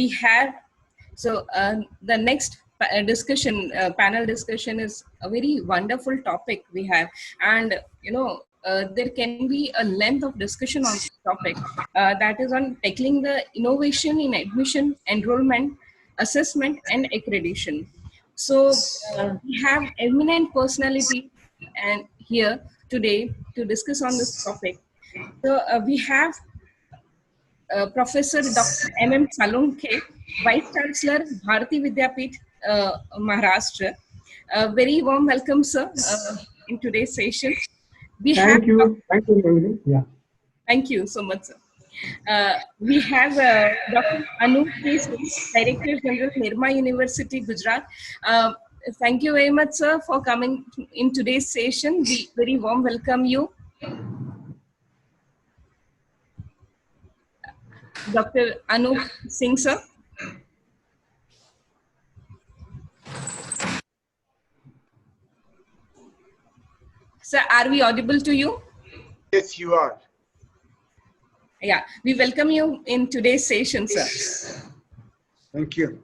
we have, so the next panel discussion is a very wonderful topic we have. And, there can be a length of discussion on this topic that is on tackling the innovation in admission, enrollment, assessment, and accreditation. So we have eminent personality and here today to discuss on this topic. So we have Professor Dr. M. Salunkhe, Vice Chancellor, Bharati Vidyapeeth, Maharashtra. Very warm welcome, sir, in today's session. Thank you, Navin. Yeah. Thank you so much, sir. We have Dr. Anup, Director General, Nirma University, Gujarat. Thank you very much, sir, for coming in today's session. We very warm welcome you. Dr. Anup Singh, sir. Sir, are we audible to you? Yes, you are. Yeah, we welcome you in today's session, sir. Thank you.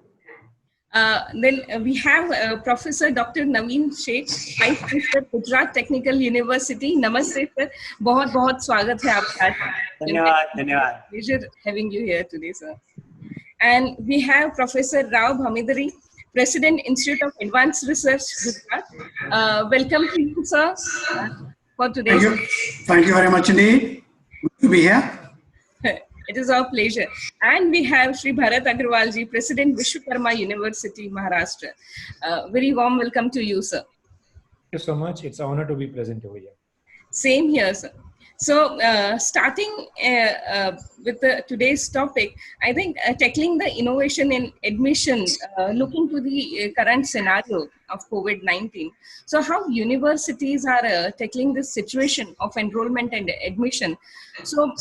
Then we have Professor Dr. Navin, Sheth, Vice Chancellor, Gujarat Technical University. Namaste, sir. बहुत स्वागत है आपका. धन्यवाद. Pleasure having you here today, sir. And we have Professor Bhamidimarri, President, Institute of Advanced Research, Gujarat. Welcome to you, sir, for today. Thank you very much indeed. Good to be here. It is our pleasure. And we have Sri Bharat Agarwal ji, President, Vishwakarma University, Maharashtra. Very warm welcome to you, sir. Thank you so much. It's an honor to be present over here. Same here, sir. So starting with today's topic, I think tackling the innovation in admission, looking to the current scenario of COVID-19. So how universities are tackling this situation of enrollment and admission. So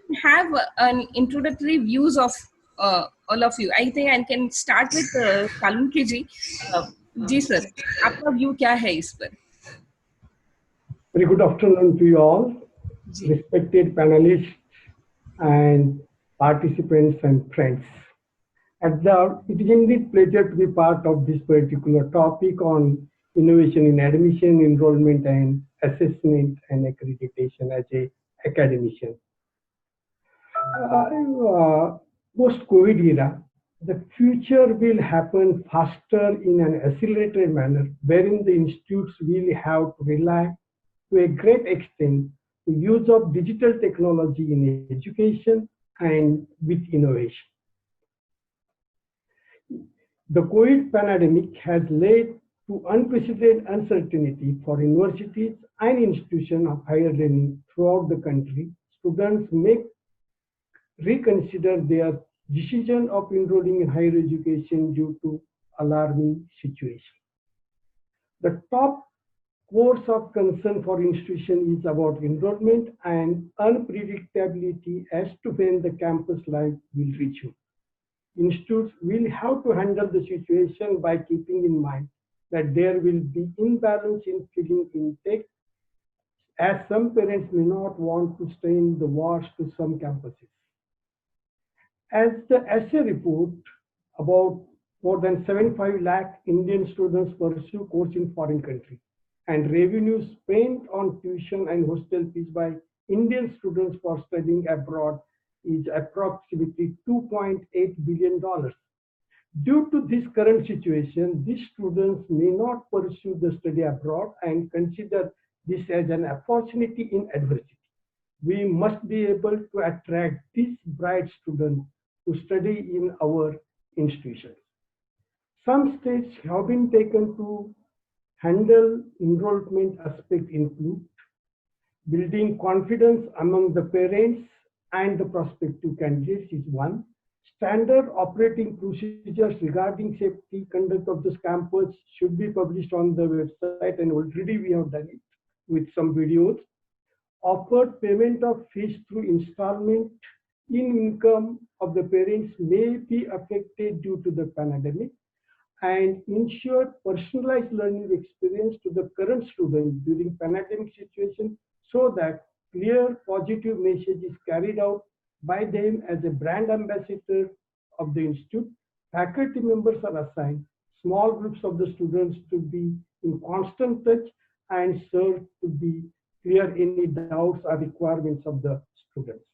we have an introductory views of all of you. I think I can start with Salunkhe ji. Ji sir, आपका view क्या है इस पर? Very good afternoon to you all. Respected panelists and participants and friends. It is indeed pleasure to be part of this particular topic on innovation in admission, enrollment, and assessment and accreditation as an academician. Post-COVID era, the future will happen faster in an accelerated manner, wherein the institutes will have to rely to a great extent the use of digital technology in education and with innovation. The COVID pandemic has led to unprecedented uncertainty for universities and institutions of higher learning throughout the country. Students may reconsider their decision of enrolling in higher education due to alarming situation. The top course of concern for institution is about enrollment and unpredictability as to when the campus life will resume. Institutes will have to handle the situation by keeping in mind that there will be imbalance in filling intake, as some parents may not want to stay in the wards to some campuses. As the essay report, about more than 75 lakh Indian students pursue course in foreign country, and revenue spent on tuition and hostel fees by Indian students for studying abroad is approximately $2.8 billion. Due to this current situation, these students may not pursue the study abroad and consider this as an opportunity in adversity. We must be able to attract these bright students to study in our institutions. Some steps have been taken to handle enrollment aspect include building confidence among the parents and the prospective candidates is one. Standard operating procedures regarding safety conduct of this campus should be published on the website, and already we have done it with some videos. Offered payment of fees through installment in income of the parents may be affected due to the pandemic, and ensure personalized learning experience to the current students during pandemic situation so that clear positive message is carried out by them as a brand ambassador of the institute, faculty members are assigned small groups of the students to be in constant touch and serve to be clear any doubts or requirements of the students.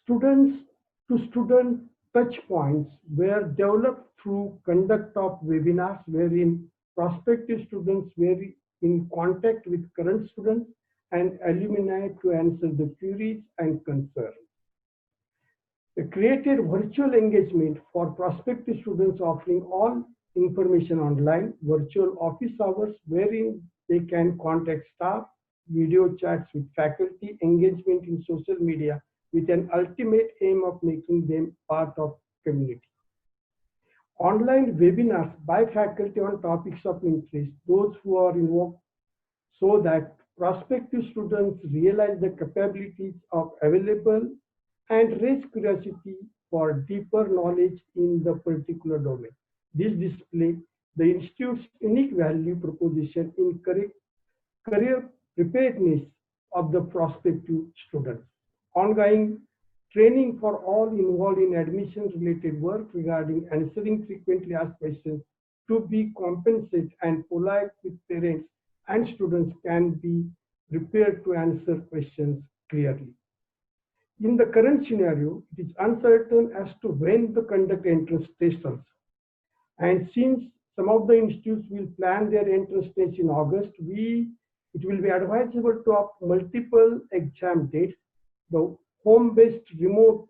Students to student touch points were developed through conduct of webinars wherein prospective students were in contact with current students and alumni to answer the queries and concerns. They created virtual engagement for prospective students offering all information online, virtual office hours wherein they can contact staff, video chats with faculty, engagement in social media with an ultimate aim of making them part of community. Online webinars by faculty on topics of interest, those who are involved, so that prospective students realize the capabilities of available and raise curiosity for deeper knowledge in the particular domain. This display the Institute's unique value proposition in career preparedness of the prospective students. Ongoing training for all involved in admission-related work regarding answering frequently asked questions to be compensated and polite with parents and students can be prepared to answer questions clearly. In the current scenario, it is uncertain as to when to conduct entrance tests also. And since some of the institutes will plan their entrance tests in August, it will be advisable to opt multiple exam dates. The home-based, remote,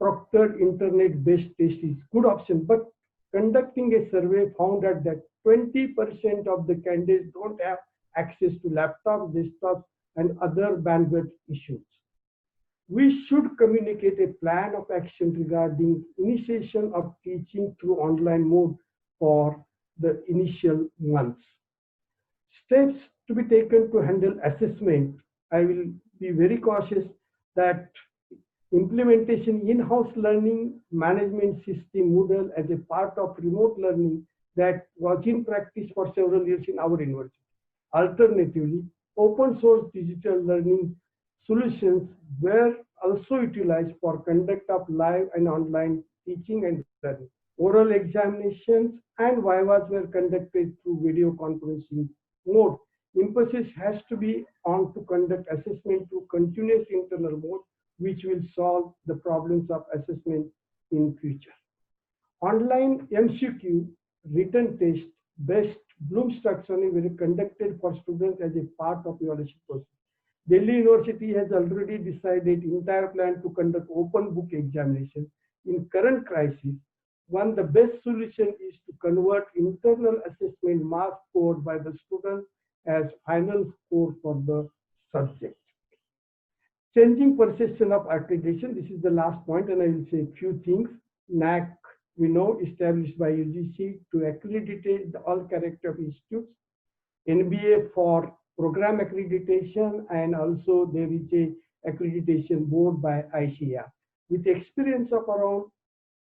proctored, internet-based test is good option, but conducting a survey found out that 20% of the candidates don't have access to laptops, desktops, and other bandwidth issues. We should communicate a plan of action regarding initiation of teaching through online mode for the initial months. Steps to be taken to handle assessment. I will be very cautious that implementation in-house learning management system Moodle as a part of remote learning that was in practice for several years in our university. Alternatively, open source digital learning solutions were also utilized for conduct of live and online teaching and learning. Oral examinations and vivas were conducted through video conferencing mode. Emphasis has to be on to conduct assessment through continuous internal mode, which will solve the problems of assessment in future. Online MCQ written test based Bloom's taxonomy were conducted for students as a part of evaluation process. Delhi University has already decided entire plan to conduct open book examination. In current crisis, the best solution is to convert internal assessment marks scored by the student as final score for the subject. Changing perception of accreditation, this is the last point, and I will say a few things. NAC, we know, established by UGC to accreditate all character of institutes. NBA for program accreditation, and also there is a accreditation board by ICAR. With experience of around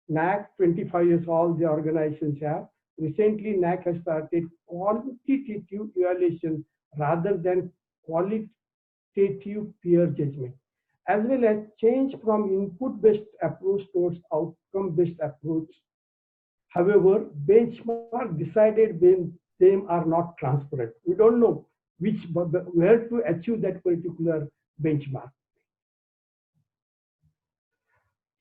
NAC, 25 years all the organizations have. Recently, NAC has started quantitative evaluation rather than qualitative peer judgment, as well as change from input-based approach towards outcome-based approach. However, benchmark decided when them are not transparent. We don't know where to achieve that particular benchmark.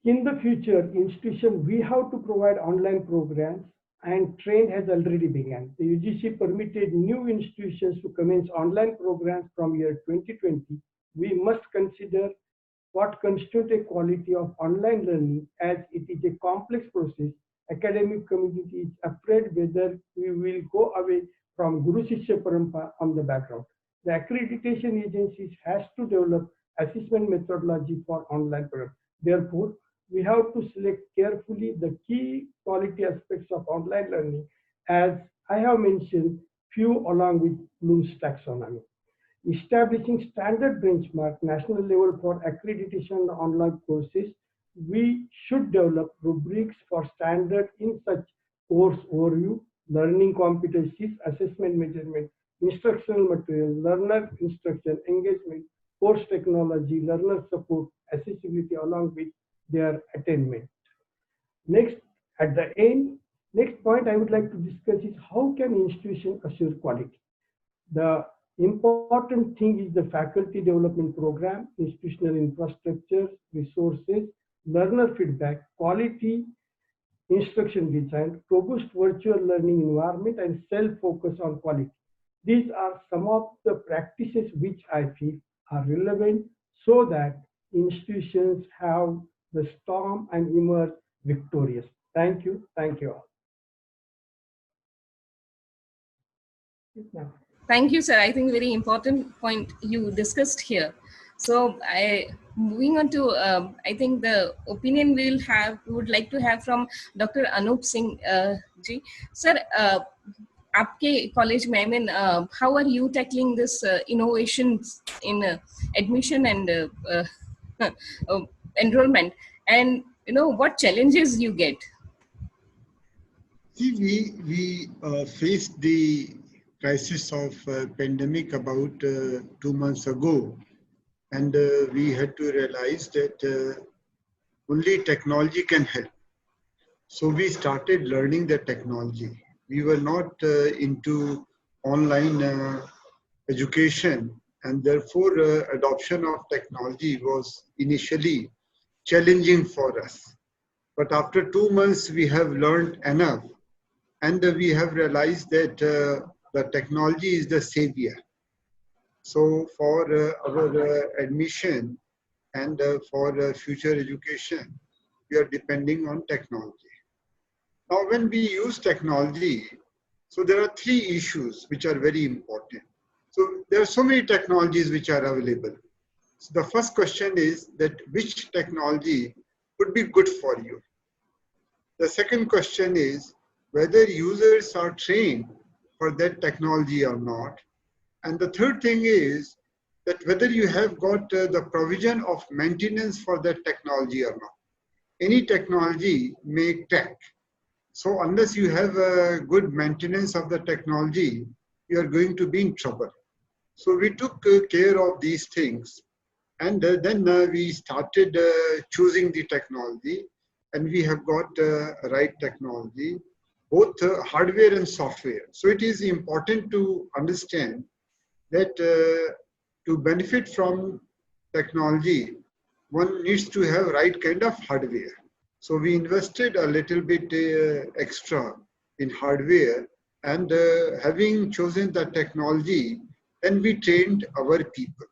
In the future, institution, we have to provide online programs, and train has already begun. The UGC permitted new institutions to commence online programs from year 2020. We must consider what constitutes a quality of online learning, as it is a complex process. Academic community is afraid whether we will go away from Guru Shishya Parampara on the background. The accreditation agencies has to develop assessment methodology for online programs. Therefore, we have to select carefully the key quality aspects of online learning, as I have mentioned few along with Bloom's taxonomy. Establishing standard benchmark national level for accreditation online courses, we should develop rubrics for standard in such course overview, learning competencies, assessment measurement, instructional material, learner instruction, engagement, course technology, learner support, accessibility along with their attainment. Next, at the end, next point I would like to discuss is how can institution assure quality? The important thing is the faculty development program, institutional infrastructure, resources, learner feedback, quality instruction design, robust virtual learning environment, and self-focus on quality. These are some of the practices which I feel are relevant so that institutions have the storm and emerge victorious. Thank you. Thank you all. Thank you, sir. I think very important point you discussed here. So, moving on to, I think the opinion we would like to have from Dr. Anup Singh ji. Sir, आपके college में, I mean, how are you tackling this innovations in admission and enrollment, and what challenges you get? See, we faced the crisis of pandemic about 2 months ago, and we had to realize that only technology can help. So we started learning the technology. We were not into online education, and therefore adoption of technology was initially challenging for us. But after 2 months, we have learned enough, and we have realized that the technology is the savior. So for our admission and for future education, we are depending on technology. Now, when we use technology, so there are 3 issues which are very important. So there are so many technologies which are available. So the first question is that which technology would be good for you? The second question is whether users are trained for that technology or not. And the third thing is that whether you have got the provision of maintenance for that technology or not. Any technology may crack. So unless you have a good maintenance of the technology, you are going to be in trouble. So we took care of these things, and then we started choosing the technology, and we have got right technology, both hardware and software. So it is important to understand that to benefit from technology, one needs to have right kind of hardware. So we invested a little bit extra in hardware, and having chosen the technology, then we trained our people.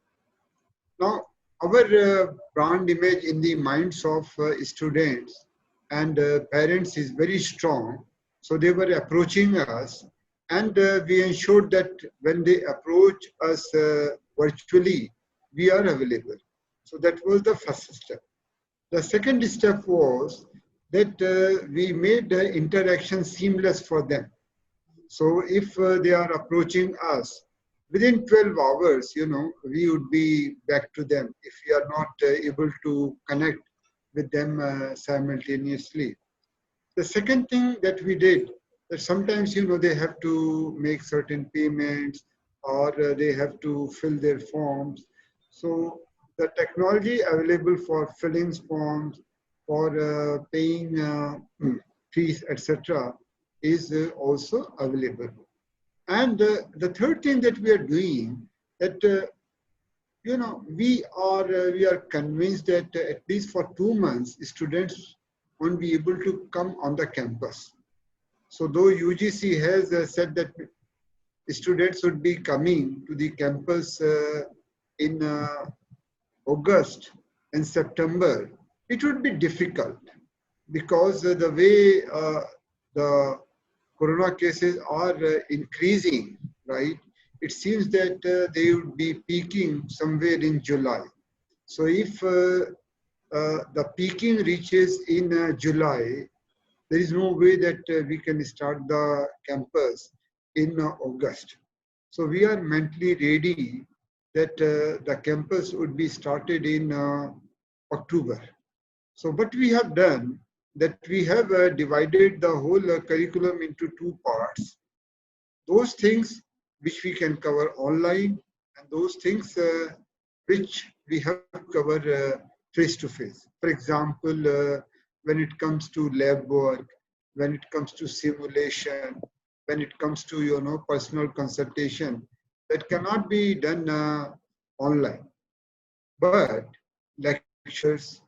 Now, our brand image in the minds of students and parents is very strong. So they were approaching us, and we ensured that when they approach us virtually, we are available. So that was the first step. The second step was that we made the interaction seamless for them. So if they are approaching us, within 12 hours, we would be back to them if we are not able to connect with them simultaneously. The second thing that we did, that sometimes, they have to make certain payments, or they have to fill their forms. So the technology available for filling forms, for paying fees, etc., is also available. And the third thing that we are doing, that we are convinced that at least for 2 months, students won't be able to come on the campus. So though UGC has said that students would be coming to the campus in August and September, it would be difficult because the way the corona cases are increasing, right? It seems that they would be peaking somewhere in July. So if the peaking reaches in July, there is no way that we can start the campus in August. So we are mentally ready that the campus would be started in October. So what we have done, that we have divided the whole curriculum into 2 parts. Those things which we can cover online, and those things which we have to cover face to face. For example, when it comes to lab work, when it comes to simulation, when it comes to, personal consultation, that cannot be done online. But lectures,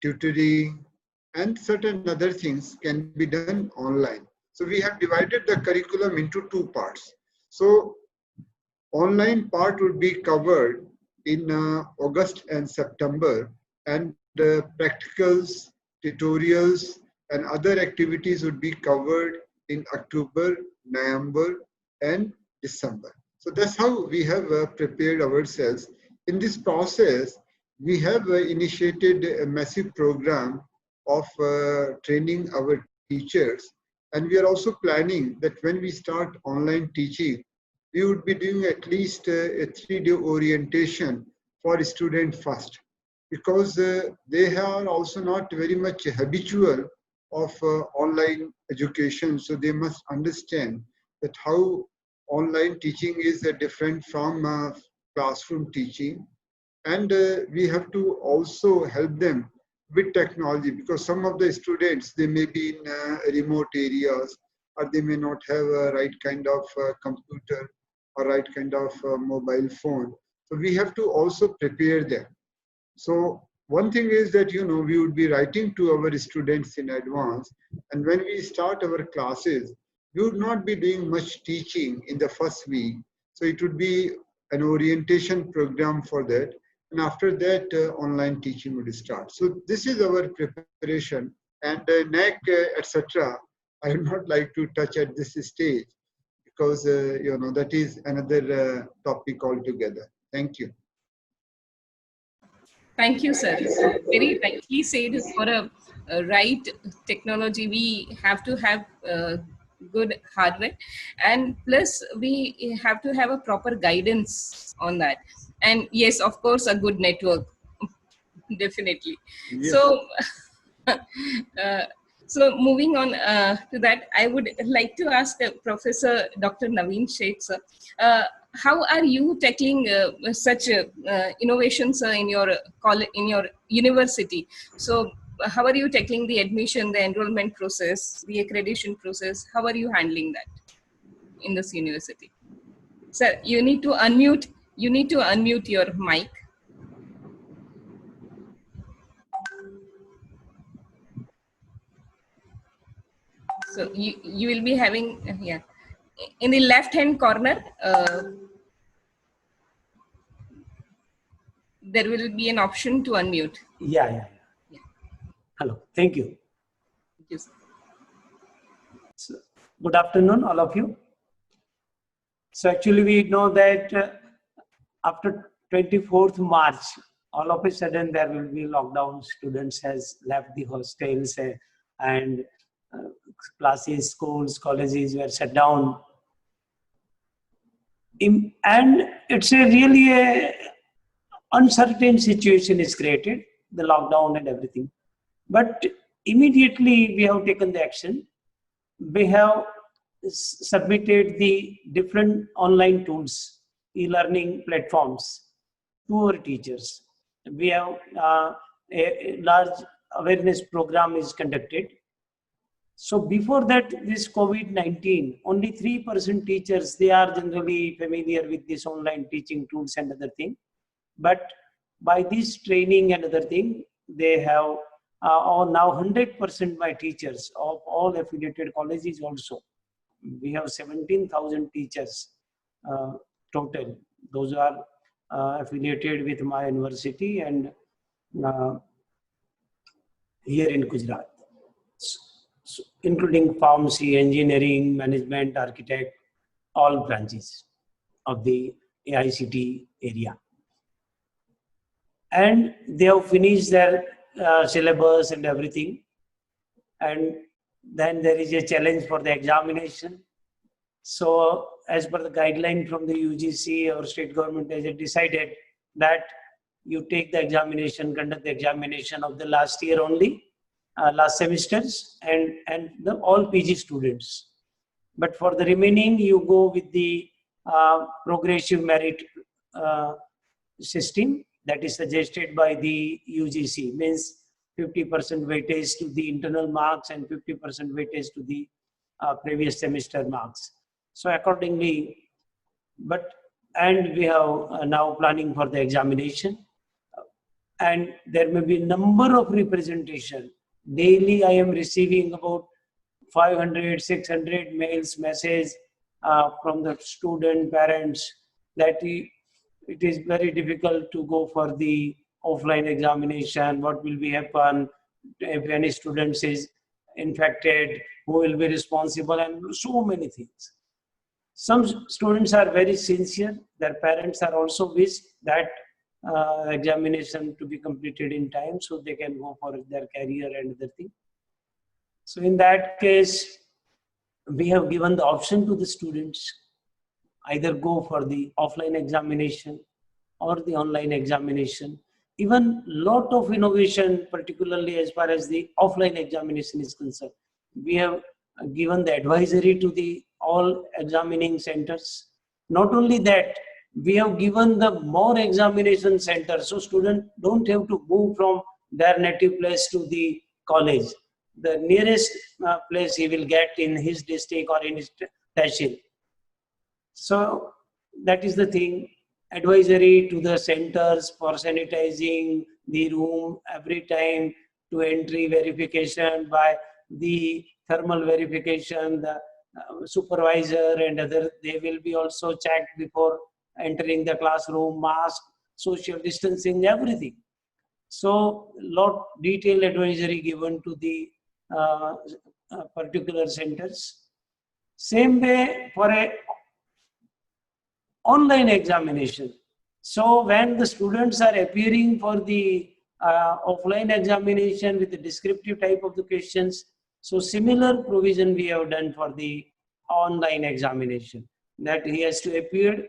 tutoring, and certain other things can be done online. So we have divided the curriculum into two parts. So online part would be covered in August and September, and practicals, tutorials, and other activities would be covered in October, November, and December. So that's how we have prepared ourselves. In this process, we have initiated a massive program of training our teachers, and we are also planning that when we start online teaching, we would be doing at least a 3-day orientation for students first, because they are also not very much habitual of online education. So they must understand that how online teaching is different from classroom teaching. And we have to also help them with technology, because some of the students, they may be in remote areas, or they may not have a right kind of computer or right kind of mobile phone. So we have to also prepare them. So one thing is that, we would be writing to our students in advance, and when we start our classes, we would not be doing much teaching in the first week. So it would be an orientation program for that. And after that, online teaching would start. So this is our preparation. And NAC, etc., I would not like to touch at this stage, because that is another topic altogether. Thank you. Thank you, sir. Very rightly said. For a right technology, we have to have good hardware, and plus we have to have a proper guidance on that. And yes, of course, a good network, definitely. Yes. So, so moving on to that, I would like to ask Professor Dr. Navin Sheth, sir, how are you tackling such innovations in your college, in your university? So, how are you tackling the admission, the enrollment process, the accreditation process? How are you handling that in this university? Sir, you need to unmute. You need to unmute your mic. So you will be having, yeah, in the left hand corner, there will be an option to unmute. Yeah. Hello, thank you. Yes. So, good afternoon, all of you. So actually we know that after 24th March, all of a sudden there will be lockdown. Students has left the hostels and classes, schools, colleges were shut down. And it's really a uncertain situation is created, the lockdown and everything. But immediately we have taken the action. We have submitted the different online tools, e-learning platforms to our teachers. We have a large awareness program is conducted. So before that, this COVID-19, only 3% teachers, they are generally familiar with this online teaching tools and other thing. But by this training and other thing, they have now 100% my teachers of all affiliated colleges also. We have 17,000 teachers total. Those are affiliated with my university and here in Gujarat. So, including pharmacy, engineering, management, architect, all branches of the AICT area. And they have finished their syllabus and everything. And then there is a challenge for the examination. So as per the guideline from the UGC, our state government has decided that you take the examination, conduct the examination of the last year only, last semesters, and the all PG students. But for the remaining, you go with the progressive merit system that is suggested by the UGC. Means 50% weightage to the internal marks and 50% weightage to the previous semester marks. So accordingly, and we have now planning for the examination, and there may be a number of representation. Daily I am receiving about 500, 600 mails, messages from the student parents that it is very difficult to go for the offline examination. What will be happen if any students is infected? Who will be responsible? And so many things. Some students are very sincere. Their parents are also wish that examination to be completed in time so they can go for their career and other thing. So in that case, we have given the option to the students either go for the offline examination or the online examination. Even lot of innovation, particularly as far as the offline examination is concerned. We have given the advisory to the all examining centers. Not only that, we have given the more examination centers, so students don't have to move from their native place to the college. The nearest place he will get in his district or in his tehsil. So that is the thing. Advisory to the centers for sanitizing the room every time, to entry verification by the thermal verification, the supervisor and other, they will be also checked before entering the classroom, mask, social distancing, everything. So lot detailed advisory given to the particular centers. Same way for a online examination. So when the students are appearing for the offline examination with the descriptive type of the questions, so similar provision we have done for the online examination, that he has to appear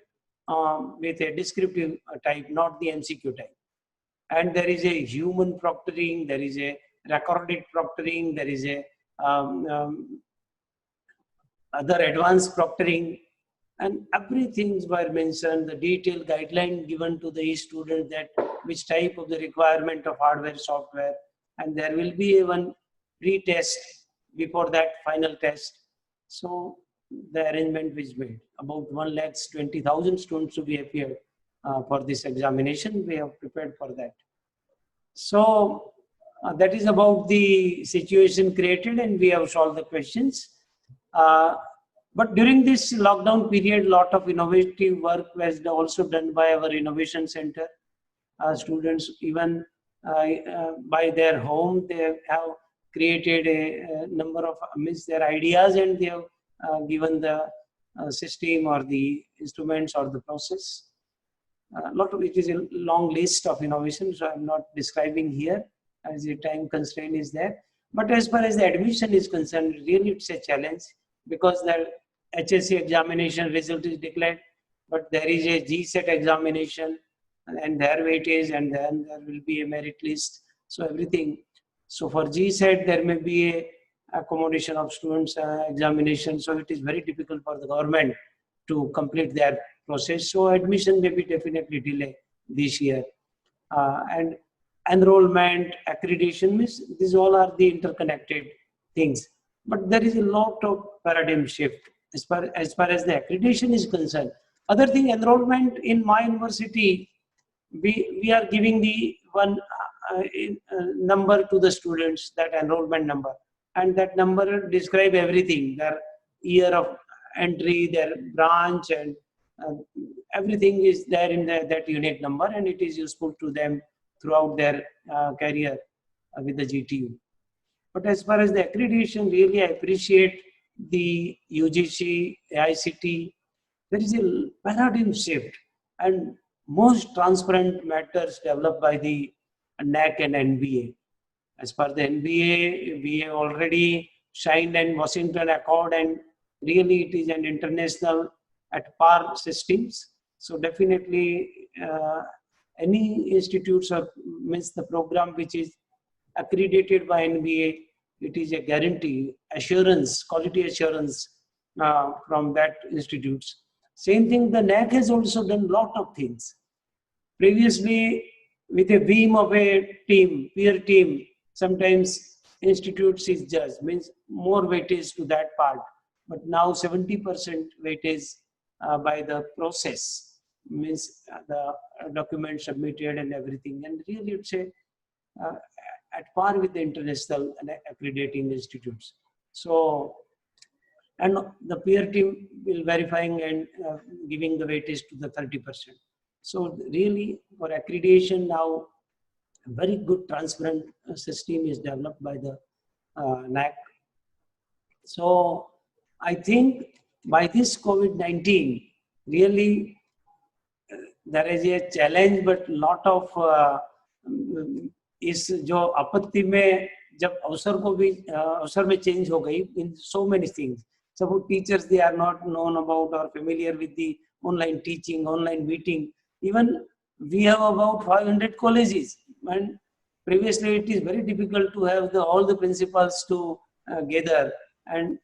with a descriptive type, not the MCQ type. And there is a human proctoring, there is a recorded proctoring, there is a other advanced proctoring, and everything were mentioned, the detailed guideline given to the student that which type of the requirement of hardware, software, and there will be a one pre-test before that final test. So the arrangement is made. About 1,20,000 students to be appeared for this examination. We have prepared for that. So that is about the situation created, and we have solved the questions. But during this lockdown period, lot of innovative work was also done by our innovation center. Students, even by their home, they have created a number of their ideas, and they have given the system or the instruments or the process. Lot of it is a long list of innovations, so I'm not describing here as the time constraint is there. But as far as the admission is concerned, really it's a challenge, because the HSC examination result is declared, but there is a GSET examination and their weightage, and then there will be a merit list. So everything. So for GSET, there may be a accommodation of students examination. So it is very difficult for the government to complete their process. So admission may be definitely delayed this year. And enrollment, accreditation, means these all are the interconnected things. But there is a lot of paradigm shift as far as the accreditation is concerned. Other thing, enrollment in my university, we are giving the one number to the students, that enrollment number, and that number describe everything, their year of entry, their branch, and everything is there in that unique number, and it is useful to them throughout their career with the GTU. But as far as the accreditation, really I appreciate the UGC, AICT. There is a paradigm shift, and most transparent matters developed by the NAC and NBA. As per the NBA, we have already signed an Washington Accord, and really it is an international at par systems. So definitely any institutes or means the program which is accredited by NBA, it is a guarantee, assurance, quality assurance from that institutes. Same thing, the NAC has also done lot of things. Previously, with a beam of a team, peer team, Sometimes institutes is judged, means more weightage to that part. But now 70% weightage by the process, means the document submitted and everything. And really it's at par with the international and accrediting institutes. So, and the peer team will verifying and giving the weightage to the 30%. So really for accreditation now, a very good transparent system is developed by the NAC. So I think by this COVID-19, really there is a challenge, but lot of इस जो आपत्ति में जब अवसर को भी अवसर में चेंज हो गई in so many things. Suppose teachers, they are not known about or familiar with the online teaching, online meeting. Even we have about 500 colleges, and previously it is very difficult to have all the principals to gather, and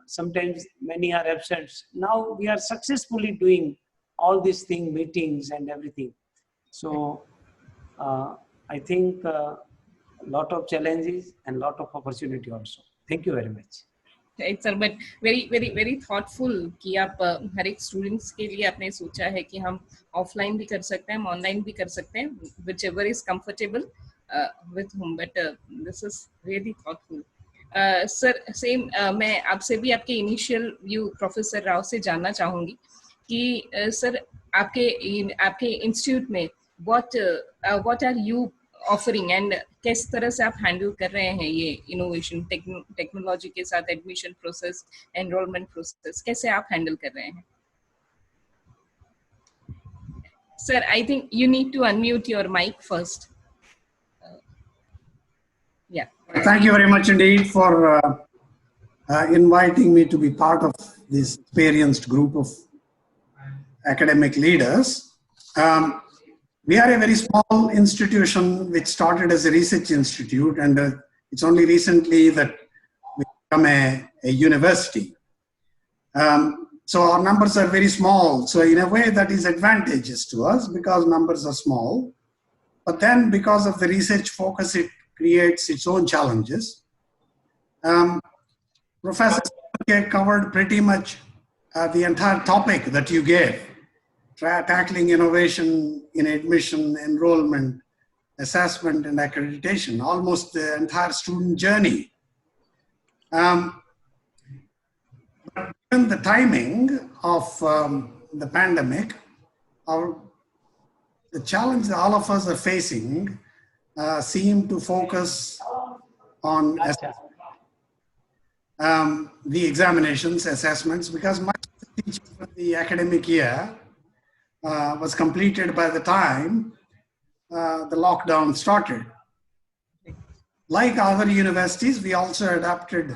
sometimes many are absent. Now we are successfully doing all these things, meetings and everything. So I think a lot of challenges and lot of opportunity also. Thank you very much. Right, sir, but very thoughtful कि आप हर एक students के लिए आपने सोचा है कि हम ऑफलाइन भी कर सकते हैं, हम ऑनलाइन भी कर सकते हैं, whichever is comfortable with whom, but this is really thoughtful. Sir same मैं आपसे भी आपके इनिशियल व्यू प्रोफेसर राव से जानना चाहूंगी कि सर आपके इंस्टीट्यूट में what are you offering and किस तरह से आप हैंडल कर रहे हैं ये इनोवेशन टेक्नोलॉजी के साथ एडमिशन प्रोसेस, एनरोलमेंट प्रोसेस, कैसे आप हैंडल कर रहे हैं? Sir I think you need to unmute your mic first. Yeah. Thank you very much indeed for inviting me to be part of this experienced group of academic leaders. We are a very small institution which started as a research institute, and it's only recently that we become a university. So our numbers are very small. So in a way that is advantageous to us because numbers are small. But then because of the research focus, it creates its own challenges. Professor Salunkhe covered pretty much the entire topic that you gave. Tackling innovation in admission, enrollment, assessment, and accreditation, almost the entire student journey. But given the timing of the pandemic, the challenge that all of us are facing seem to focus on the examinations, assessments, because much of the teaching for the academic year was completed by the time the lockdown started. Like other universities, we also adapted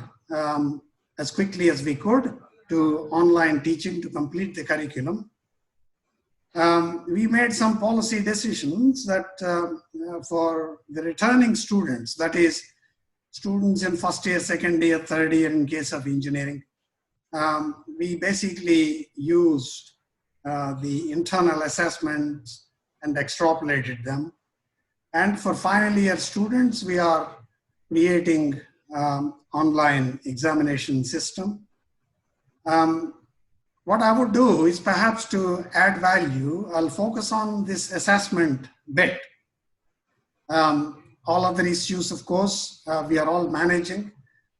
as quickly as we could to online teaching to complete the curriculum. We made some policy decisions that for the returning students, that is students in first year, second year, third year in case of engineering, we basically used the internal assessments and extrapolated them. And for final year students, we are creating online examination system. What I would do is perhaps to add value, I'll focus on this assessment bit. All other issues, of course, we are all managing.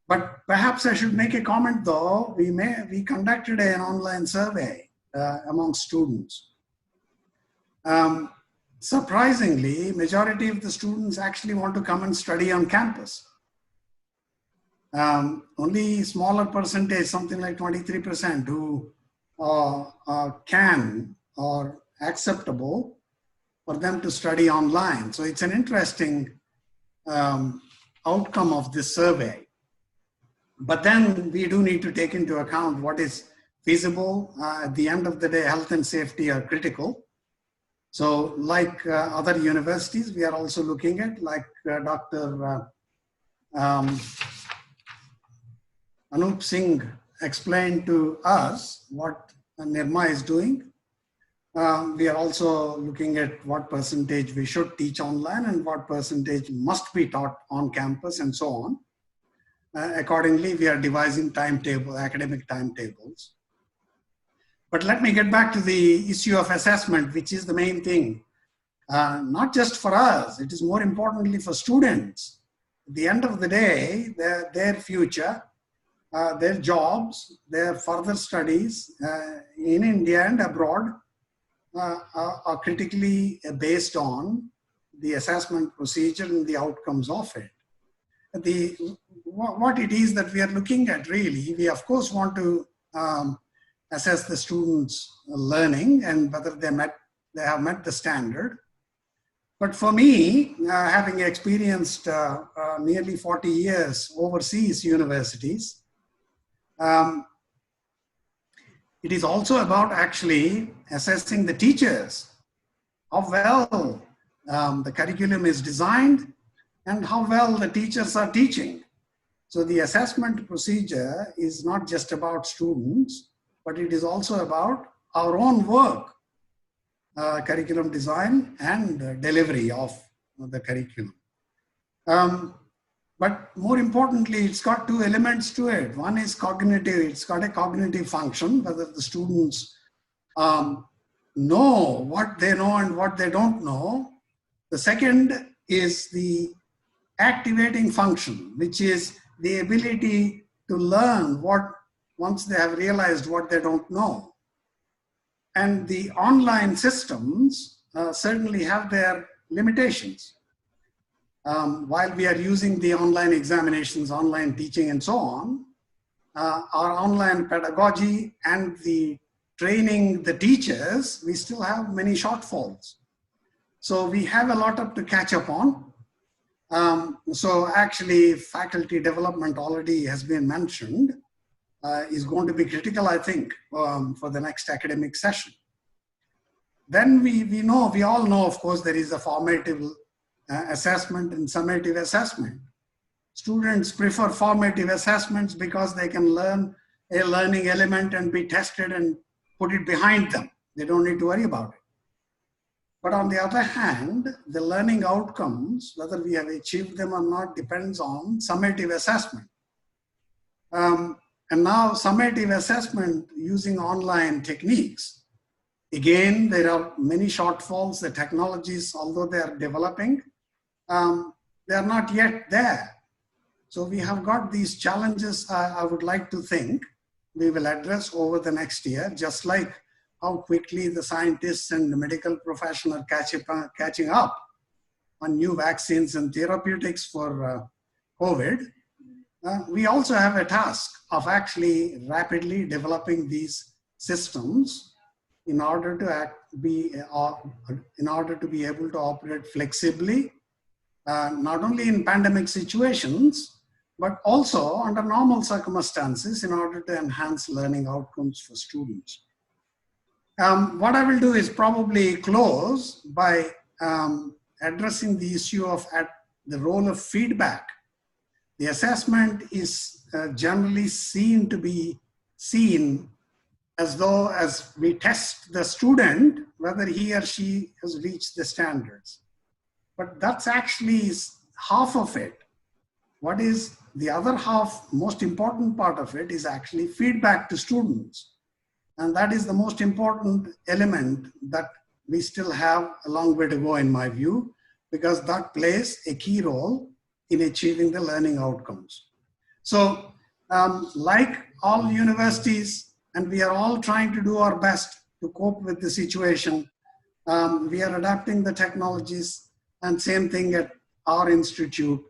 But perhaps I should make a comment though. We conducted an online survey among students. Surprisingly, majority of the students actually want to come and study on campus. Only smaller percentage, something like 23%, who can or acceptable for them to study online. So it's an interesting outcome of this survey. But then we do need to take into account what is feasible. At the end of the day, health and safety are critical. So like other universities, we are also looking at, like Dr. Anup Singh explained to us what Nirma is doing. We are also looking at what percentage we should teach online and what percentage must be taught on campus and so on. Accordingly, we are devising academic timetables. But let me get back to the issue of assessment, which is the main thing. Not just for us, it is more importantly for students. At the end of the day, their future, their jobs, their further studies in India and abroad are critically based on the assessment procedure and the outcomes of it. What it is that we are looking at really, we of course want to assess the students' learning and whether they have met the standard. But for me, having experienced nearly 40 years overseas universities, it is also about actually assessing the teachers, how well the curriculum is designed and how well the teachers are teaching. So the assessment procedure is not just about students, but it is also about our own work, curriculum design and delivery of the curriculum. But more importantly, it's got two elements to it. One is cognitive. It's got a cognitive function, whether the students know what they know and what they don't know. The second is the activating function, which is the ability to learn once they have realized what they don't know. And the online systems certainly have their limitations. While we are using the online examinations, online teaching and so on, our online pedagogy and the training the teachers, we still have many shortfalls. So we have a lot to catch up on. So actually faculty development already has been mentioned, is going to be critical, I think, for the next academic session. Then we all know, of course, there is a formative assessment and summative assessment. Students prefer formative assessments because they can learn a learning element and be tested and put it behind them. They don't need to worry about it. But on the other hand, the learning outcomes, whether we have achieved them or not, depends on summative assessment. And now summative assessment using online techniques. Again, there are many shortfalls. The technologies, although they are developing, they are not yet there. So we have got these challenges I would like to think we will address over the next year, just like how quickly the scientists and the medical profession are catching up on new vaccines and therapeutics for COVID. We also have a task of actually rapidly developing these systems in order to be able to operate flexibly, not only in pandemic situations, but also under normal circumstances in order to enhance learning outcomes for students. What I will do is probably close by addressing the issue of the role of feedback. The assessment is generally seen as though as we test the student whether he or she has reached the standards. But that's actually half of it. What is the other half, most important part of it, is actually feedback to students. And that is the most important element that we still have a long way to go in my view, because that plays a key role in achieving the learning outcomes. So like all universities, and we are all trying to do our best to cope with the situation, we are adapting the technologies, and same thing at our institute.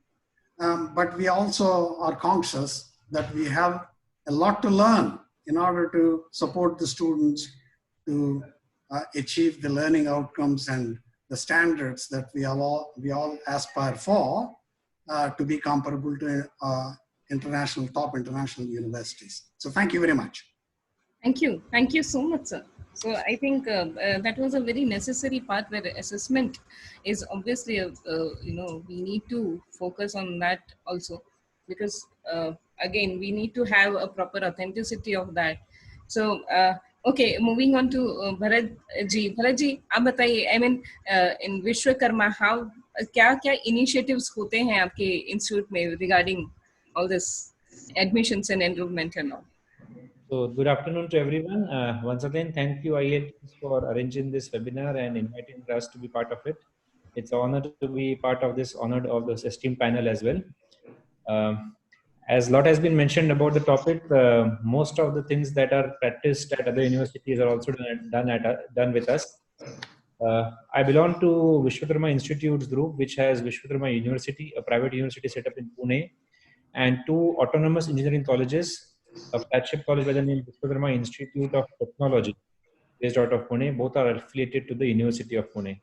But we also are conscious that we have a lot to learn in order to support the students to achieve the learning outcomes and the standards that we all aspire for to be comparable to top international universities. So thank you very much. Thank you so much, sir. So I think that was a very necessary part where assessment is obviously, we need to focus on that also, because again, we need to have a proper authenticity of that. So Okay, moving on to Bharat ji. Bharat ji, आप बताइए, I mean, in Vishwakarma, how क्या initiatives होते हैं आपके institute में regarding all this admissions and enrollment and all? So good afternoon to everyone. Once again, thank you IITs for arranging this webinar and inviting us to be part of it. It's an honor to be part of this honored of this esteemed panel as well. As a lot has been mentioned about the topic, most of the things that are practiced at other universities are also done with us. I belong to Vishwakarma Institutes group, which has Vishwakarma University, a private university set up in Pune, and two autonomous engineering colleges, a flagship college by the name Vishwakarma Institute of Technology, based out of Pune. Both are affiliated to the University of Pune.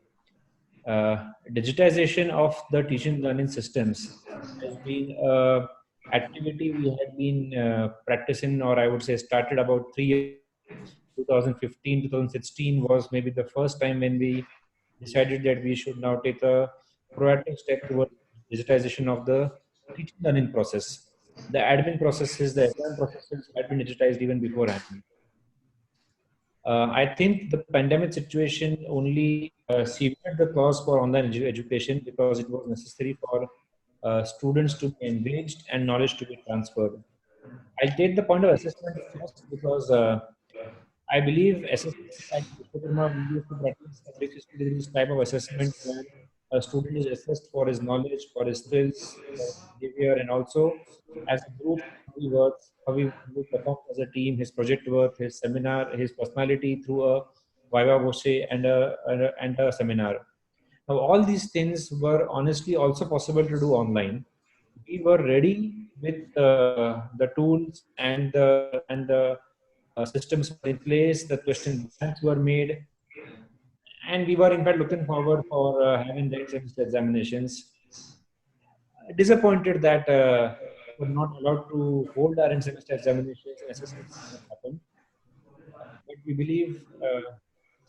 Digitization of the teaching learning systems has been an activity we had been practicing, or I would say started about 3 years. 2015, 2016 was maybe the first time when we decided that we should now take a proactive step towards digitization of the teaching learning process. The admin processes, the exam processes had been digitized even beforehand. I think the pandemic situation only severed the cause for online education because it was necessary for students to be engaged and knowledge to be transferred. I'll take the point of assessment first because I believe assessment at Vishwakarma, we used to practice a 360 degrees type of assessment where a student is assessed for his knowledge, for his skills, for his behavior, and also as a group, how he works, how he performs as a team, his project work, his seminar, his personality through a viva voce and a seminar. Now, all these things were honestly also possible to do online. We were ready with the tools and the systems were in place. The question banks were made, and we were in fact looking forward for having the semester examinations. Disappointed that we were not allowed to hold our semester examinations and assessments did not happen. But we believe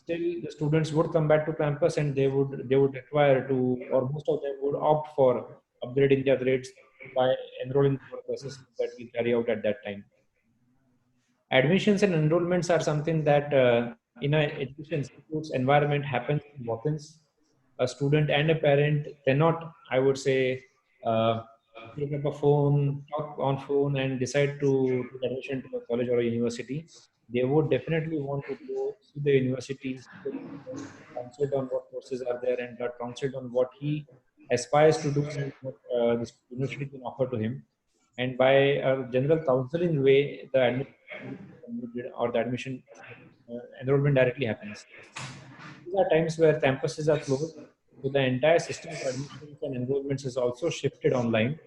still the students would come back to campus and they would require to, or most of them would opt for upgrading their grades by enrolling for the assessment that we carry out at that time. Admissions and enrollments are something that in an education institute's environment happens in walk-ins. A student and a parent cannot, I would say, take up a phone, talk on phone, and decide to take admission to a college or a university. They would definitely want to go see the university, see the campus, consult on what courses are there, and consult on what he aspires to do and what this university can offer to him. And by a general counseling way, the admission or the admission enrollment directly happens. These are times where campuses are closed, so the entire system of admissions and enrollments is also shifted online.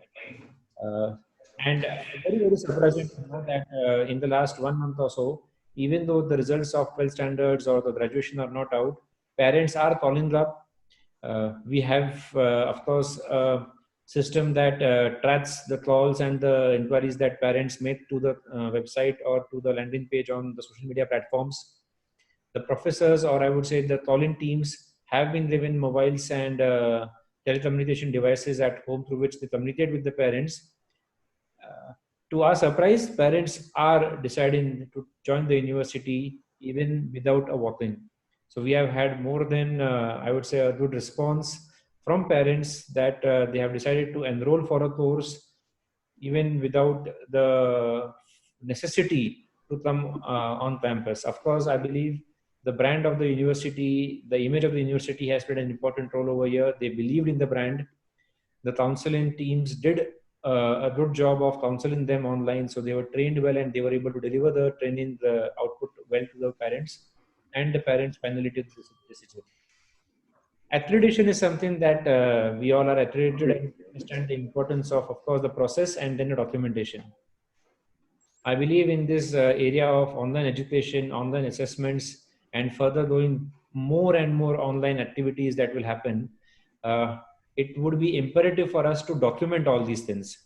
Uh, and very, very surprising to know that in the last 1 month or so, even though the results of 12 standards or the graduation are not out, parents are calling up. We have, of course, a system that tracks the calls and the inquiries that parents make to the website or to the landing page on the social media platforms. The professors, or I would say the calling teams, have been given mobiles and telecommunication devices at home through which they communicate with the parents. To our surprise, parents are deciding to join the university even without a walk-in. So we have had more than, I would say, a good response from parents that they have decided to enroll for a course even without the necessity to come on campus. Of course, I believe the brand of the university, the image of the university has played an important role over here. They believed in the brand. The counseling teams did a good job of counseling them online. So they were trained well and they were able to deliver the training, the output well to the parents, and the parents finally took this decision. Accreditation is something that we all are accredited and understand the importance of course, the process and then the documentation. I believe in this area of online education, online assessments, and further going more and more online activities that will happen. It would be imperative for us to document all these things.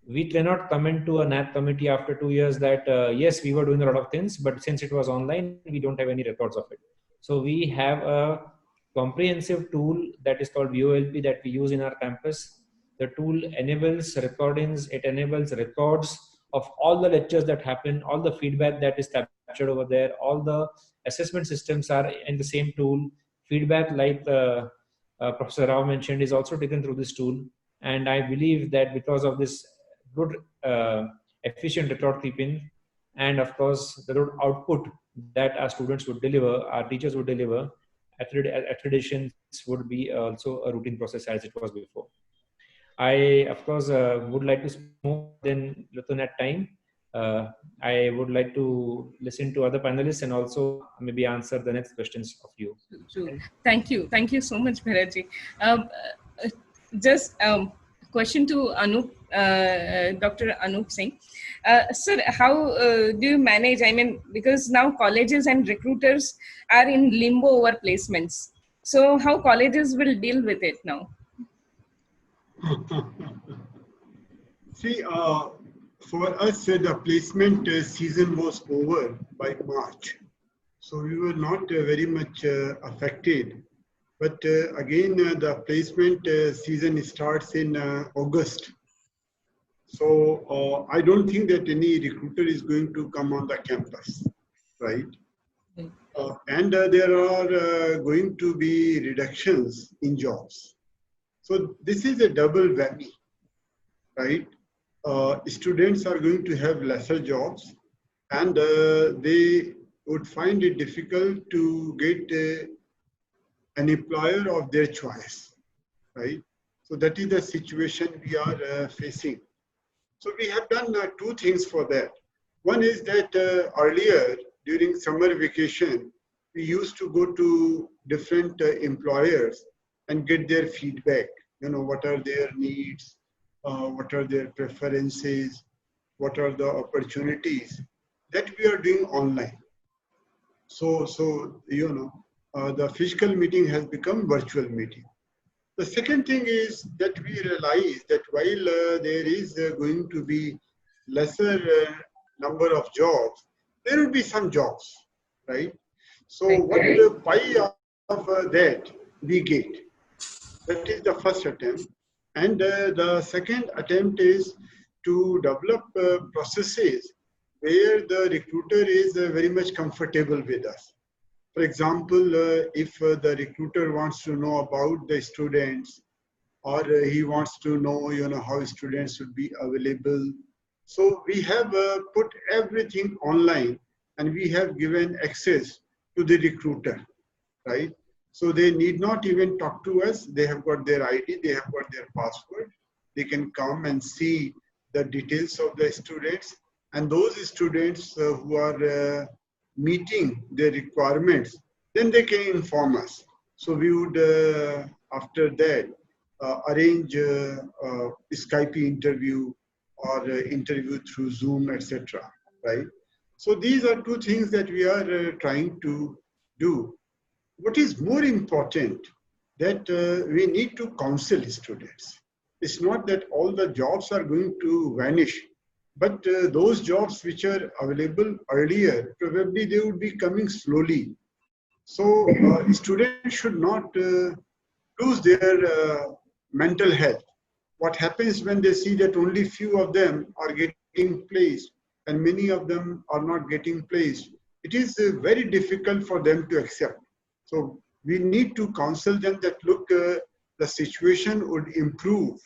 We cannot come into a NAP committee after 2 years that, yes, we were doing a lot of things, but since it was online, we don't have any records of it. So we have a comprehensive tool that is called VOLP that we use in our campus. The tool enables recordings, it enables records of all the lectures that happen, all the feedback that is captured captured over there. All the assessment systems are in the same tool. Feedback, like Professor Rao mentioned, is also taken through this tool. And I believe that because of this good, efficient record keeping, and of course the output that our students would deliver, our teachers would deliver, accreditations would be also a routine process as it was before. I, of course, would like to move then looking at time. I would like to listen to other panelists and also maybe answer the next questions of you. True. Thank you so much, Bharati. Just question to Anup, Dr. Anup Singh. Sir, how do you manage? I mean, because now colleges and recruiters are in limbo over placements. So how colleges will deal with it now? See, for us, the placement season was over by March. So we were not very much affected. But again, the placement season starts in August. So I don't think that any recruiter is going to come on the campus, right? And there are going to be reductions in jobs. So this is a double whammy, right? Students are going to have lesser jobs, and they would find it difficult to get an employer of their choice, right? So that is the situation we are facing. So we have done two things for that. One is that earlier, during summer vacation, we used to go to different employers and get their feedback. You know, what are their needs, what are their preferences, what are the opportunities. That we are doing online. So you know, the physical meeting has become virtual meeting. The second thing is that we realize that while there is going to be lesser number of jobs, there will be some jobs, right? So what pie of that we get? That is the first attempt. And the second attempt is to develop processes where the recruiter is very much comfortable with us. For example, if the recruiter wants to know about the students, or he wants to know, you know, how students should be available. So we have put everything online, and we have given access to the recruiter, right? So they need not even talk to us. They have got their ID, they have got their password. They can come and see the details of the students, and those students who are meeting their requirements, then they can inform us. So we would, after that, arrange Skype interview or interview through Zoom, etc. Right? So these are two things that we are trying to do. What is more important, that we need to counsel students. It's not that all the jobs are going to vanish, but those jobs which are available earlier, probably they would be coming slowly. So students should not lose their mental health. What happens when they see that only few of them are getting placed and many of them are not getting placed, it is very difficult for them to accept. So we need to counsel them that, look, the situation would improve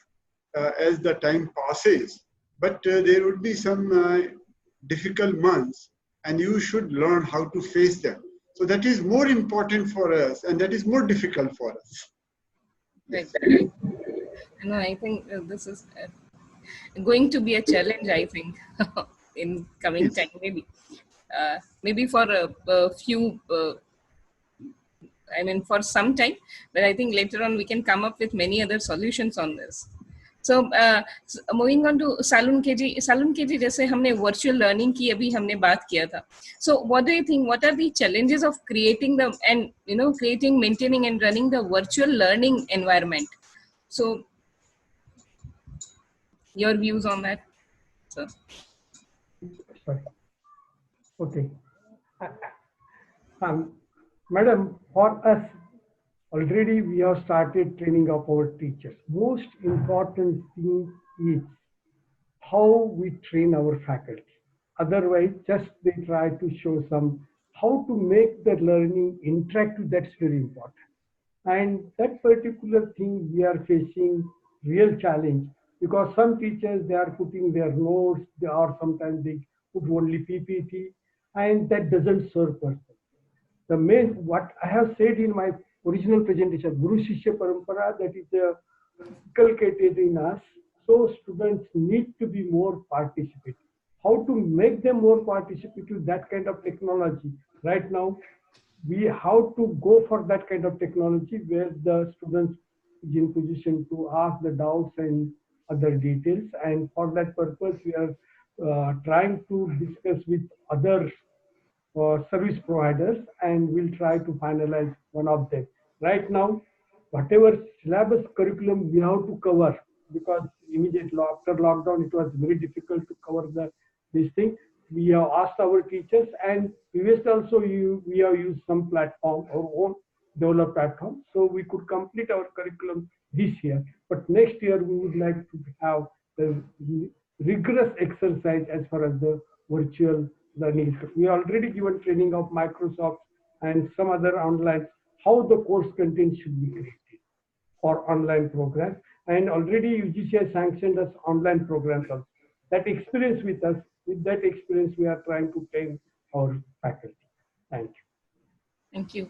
as the time passes, but there would be some difficult months, and you should learn how to face them. So that is more important for us, and that is more difficult for us. Right. No, I think this is going to be a challenge, I think, in coming time, maybe. Maybe for a few, I mean, for some time, but I think later on we can come up with many other solutions on this. So moving on to Salunkhe ji. Salunkhe ji, जैसे हमने virtual learning की अभी हमने बात किया था. So what do you think? What are the challenges of creating the and creating, maintaining, and running the virtual learning environment? So your views on that, sir? Sorry. Okay. Madam, for us, already we have started training of our teachers. Most important thing is how we train our faculty. Otherwise, just they try to show some how to make the learning interactive. That's very important. And that particular thing we are facing real challenge because some teachers they are putting their notes, they are sometimes they put only PPT, and that doesn't serve person. The main what I have said in my original presentation, Guru Shishya Parampara, that is inculcated in us. So students need to be more participative. How to make them more participative? That kind of technology. Right now, we have to go for that kind of technology where the students is in position to ask the doubts and other details. And for that purpose, we are trying to discuss with other service providers and we'll try to finalize one of them. Right now, whatever syllabus curriculum we have to cover because immediately after lockdown, it was very difficult to cover this thing. We have asked our teachers and previously also we have used some platform, our own developed platform. So we could complete our curriculum this year. But next year we would like to have the rigorous exercise as far as the virtual learning. We already given training of Microsoft and some other online, how the course content should be created for online programs. And already UGC has sanctioned us online programs also. That experience with us, with that experience, we are trying to train our faculty. Thank you. Thank you.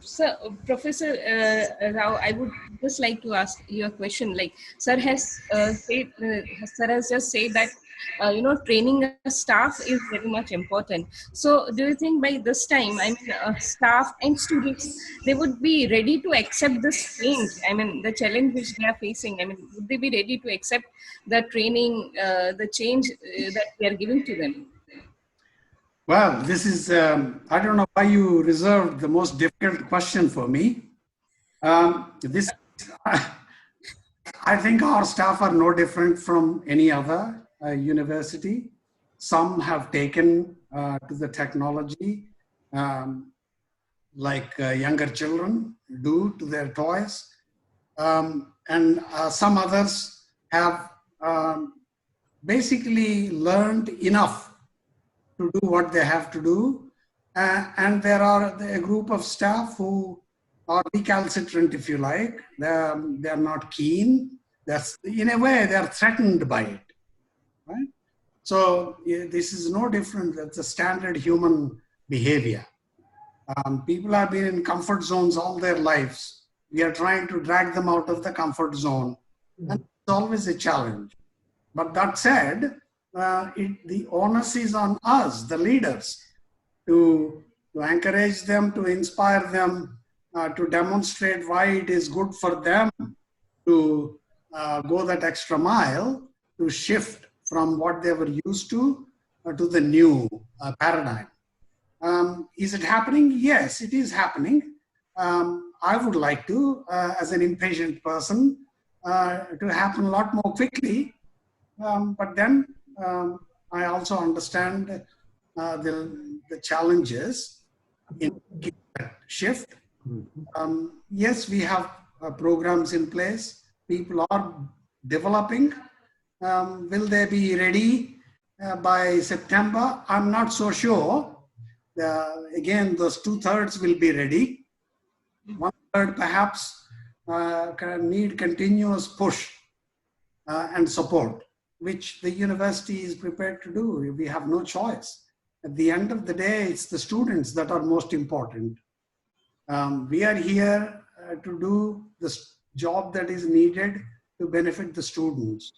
Sir, Professor Rao, I would just like to ask you a question. Like, sir has just said that training a staff is very much important. So, do you think by this time, I mean, staff and students, they would be ready to accept this change? I mean, the challenge which they are facing. I mean, would they be ready to accept the training, the change that we are giving to them? Well, this is, I don't know why you reserved the most difficult question for me. I think our staff are no different from any other university. Some have taken to the technology like younger children do to their toys. And some others have basically learned enough to do what they have to do. And there are a group of staff who are recalcitrant, if you like. They're not keen. In a way, they're threatened by it, right? So this is no different. That's a standard human behavior. People have been in comfort zones all their lives. We are trying to drag them out of the comfort zone. And it's always a challenge. But that said, the onus is on us, the leaders, to encourage them, to inspire them, to demonstrate why it is good for them to go that extra mile, to shift from what they were used to the new paradigm. Is it happening? Yes, it is happening. I would like to, as an impatient person, to happen a lot more quickly. But then I also understand the challenges in that shift. Yes, we have programs in place. People are developing. Will they be ready by September? I'm not so sure. Again, those 2/3 will be ready. 1/3 perhaps need continuous push and support, which the university is prepared to do. We have no choice. At the end of the day, it's the students that are most important. We are here to do the job that is needed to benefit the students.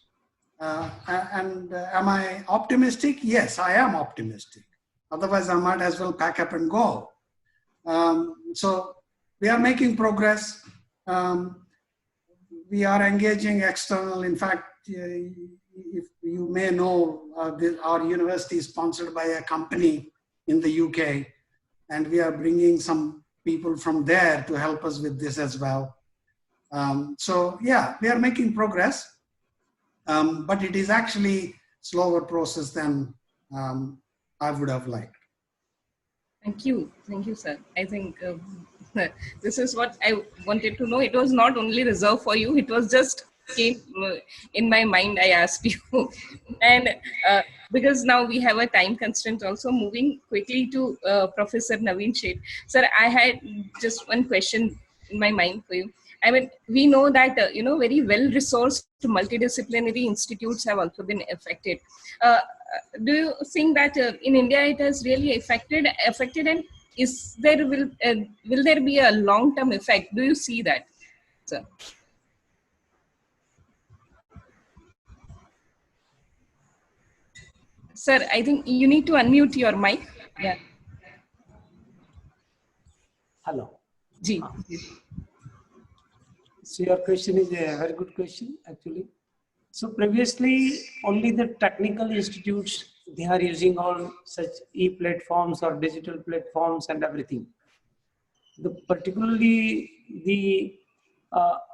And am I optimistic? Yes, I am optimistic. Otherwise, I might as well pack up and go. So we are making progress. We are engaging external. In fact, if you may know, our university is sponsored by a company in the UK, and we are bringing some people from there to help us with this as well. So yeah, we are making progress, but it is actually slower process than I would have liked. Thank you, sir. I think this is what I wanted to know. It was not only reserved for you, it was just came in my mind, I asked you. And because now we have a time constraint also, moving quickly to Professor Navin Sheth. Sir, I had just one question in my mind for you. I mean, we know that, very well-resourced multidisciplinary institutes have also been affected. Do you think that in India it has really affected, and will there be a long-term effect? Do you see that, sir? Sir, I think you need to unmute your mic. Yeah. Hello. Ji. So your question is a very good question, actually. So previously, only the technical institutes, they are using all such e-platforms or digital platforms and everything. Particularly the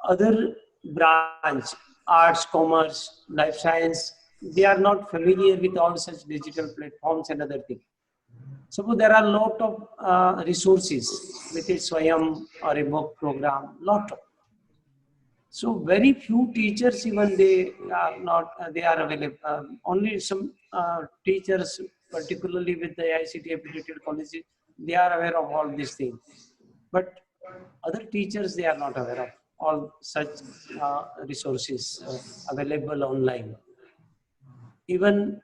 other branch, arts, commerce, life science, they are not familiar with all such digital platforms and other things. Suppose there are a lot of resources with a Swayam or a MOOC program, lot of. So very few teachers, even they are not, they are available. Only some teachers, particularly with the ICT affiliated colleges, they are aware of all these things. But other teachers, they are not aware of all such resources available online. Even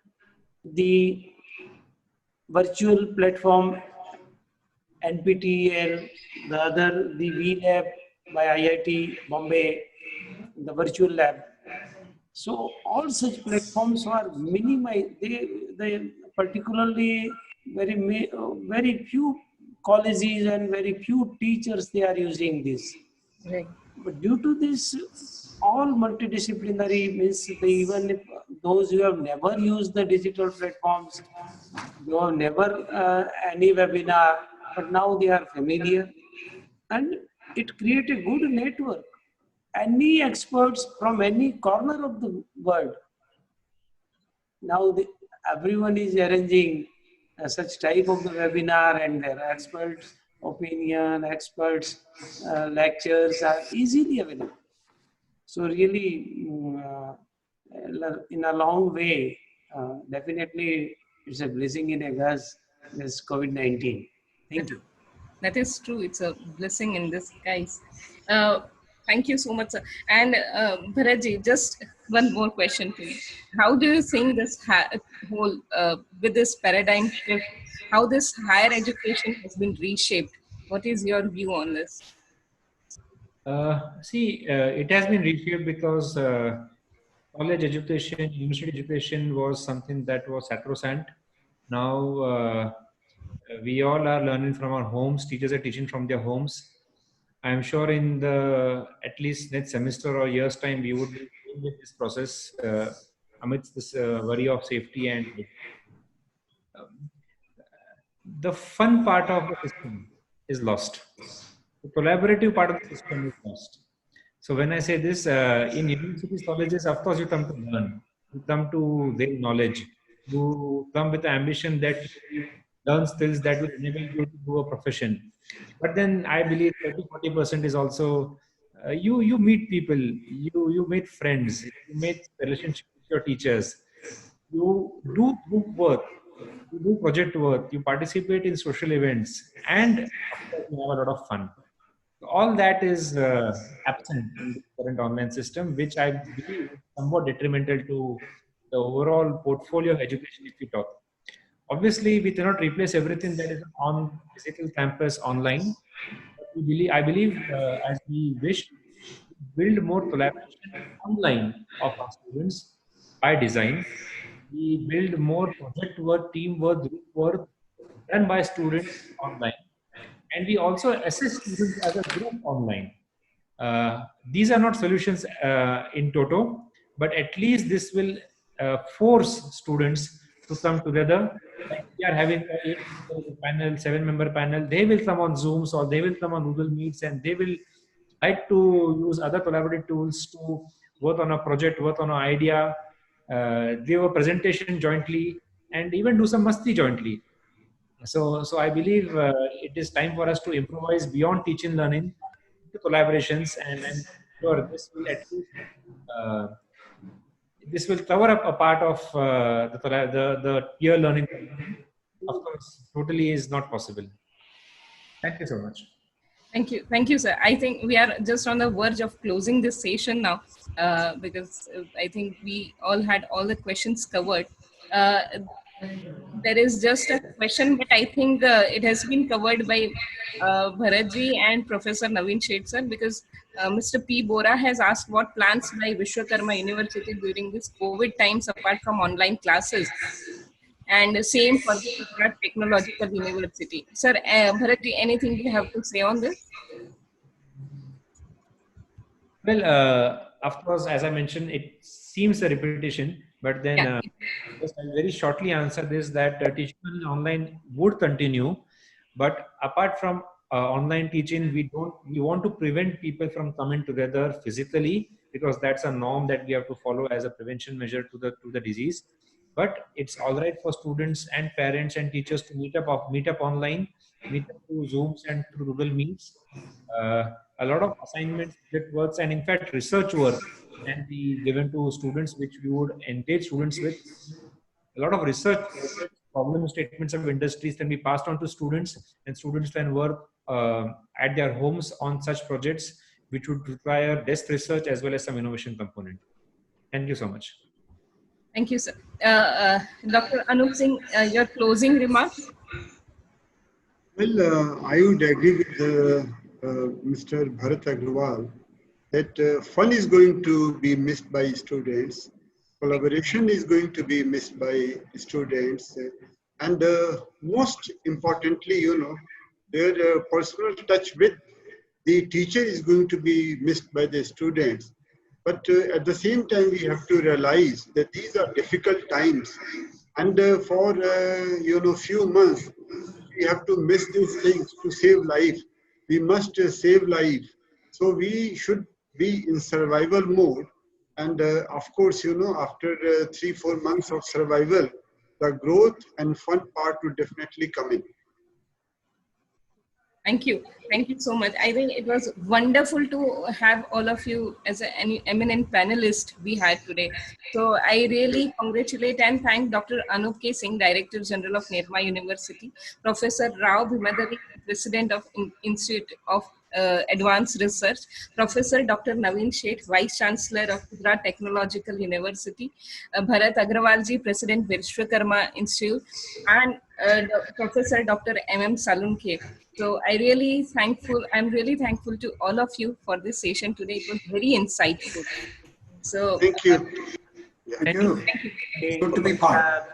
the virtual platform, NPTEL, the other, the VLab by IIT Bombay, the virtual lab. So all such platforms are minimized. They particularly very few colleges and very few teachers, they are using this. Right. But due to this, all multidisciplinary means even if those who have never used the digital platforms, who have never any webinar, but now they are familiar, and it creates a good network. Any experts from any corner of the world, now everyone is arranging such type of the webinar, and their experts opinion, experts lectures are easily available. So really, in a long way, definitely it's a blessing in a gas, this COVID-19. Thank you. That is true. It's a blessing in disguise. Thank you so much, sir. And Bharatji, just one more question to you. How do you think this whole, with this paradigm shift, how this higher education has been reshaped? What is your view on this? It has been reshaped because college education, university education was something that was sacrosanct. Now we all are learning from our homes. Teachers are teaching from their homes. I'm sure in the at least next semester or year's time, we would be with this process amidst this worry of safety and the fun part of the system is lost. The collaborative part of the system is lost. So when I say this, in universities, colleges, of course, you come to learn. You come to gain knowledge. You come with the ambition that you learn skills that will enable you to do a profession. But then I believe 30-40% is also you meet people, you meet friends, you make relationship with your teachers, you do group work, you do project work, you participate in social events, and of course you have a lot of fun. All that is absent in the current online system, which I believe is somewhat detrimental to the overall portfolio of education if we talk. Obviously, we cannot replace everything that is on physical campus online. But I believe, as we wish, build more collaboration online of our students by design. We build more project work, teamwork, group work done by students online. And we also assess students as a group online. These are not solutions in toto, but at least this will force students to come together. Like we are having a 8-member panel, 7-member panel. They will come on Zooms or they will come on Google Meets, and they will like to use other collaborative tools to work on a project, work on an idea, give a presentation jointly, and even do some masti jointly. So I believe it is time for us to improvise beyond teaching learning to collaborations and sure this will at least this will cover up a part of the peer learning. Of course, totally is not possible. Thank you so much. Thank you, sir. I think we are just on the verge of closing this session now, because I think we all had all the questions covered. Uh, there is just a question, but I think it has been covered by Bharatji and Professor Navin Sheth, sir, because Mr. P. Bora has asked what plans by Vishwakarma University during this COVID times apart from online classes. And same for the Gujarat Technological University. Sir, Bharatji, anything you have to say on this? Well, of course, as I mentioned, it seems a repetition, but then just I'll very shortly answer this that teaching online would continue, but apart from online teaching, we want to prevent people from coming together physically because that's a norm that we have to follow as a prevention measure to the disease. But it's all right for students and parents and teachers to meet up online, meet up through Zooms and through Google Meets. A lot of assignments, project works, and in fact research work can be given to students, which we would engage students with. A lot of research problem statements of industries can be passed on to students, and students can work at their homes on such projects, which would require desk research as well as some innovation component. Thank you so much. Thank you, sir. Dr. Anup Singh, your closing remarks? Well, I would agree with Mr. Bharat Agarwal that fun is going to be missed by students, collaboration is going to be missed by students, and most importantly, their personal touch with the teacher is going to be missed by the students. But at the same time, we have to realize that these are difficult times, and for few months, we have to miss these things to save life. We must save life. So we should be in survival mode. And of course, after 3-4 months of survival, the growth and fun part will definitely come in. Thank you. Thank you so much. I think it was wonderful to have all of you as an eminent panelist we had today. So I really congratulate and thank Dr. Anup K. Singh, Director General of Nirma University, Professor Rao Bhimadari, President of Institute of Advanced Research, Professor Dr. Navin Sheth, Vice Chancellor of Gujarat Technological University, Bharat Agarwalji, President Vishwakarma Institute, and Professor Dr. M. Salunkhe. So I'm really thankful to all of you for this session today. It was very insightful. So Thank you. Thank you. Good to be part.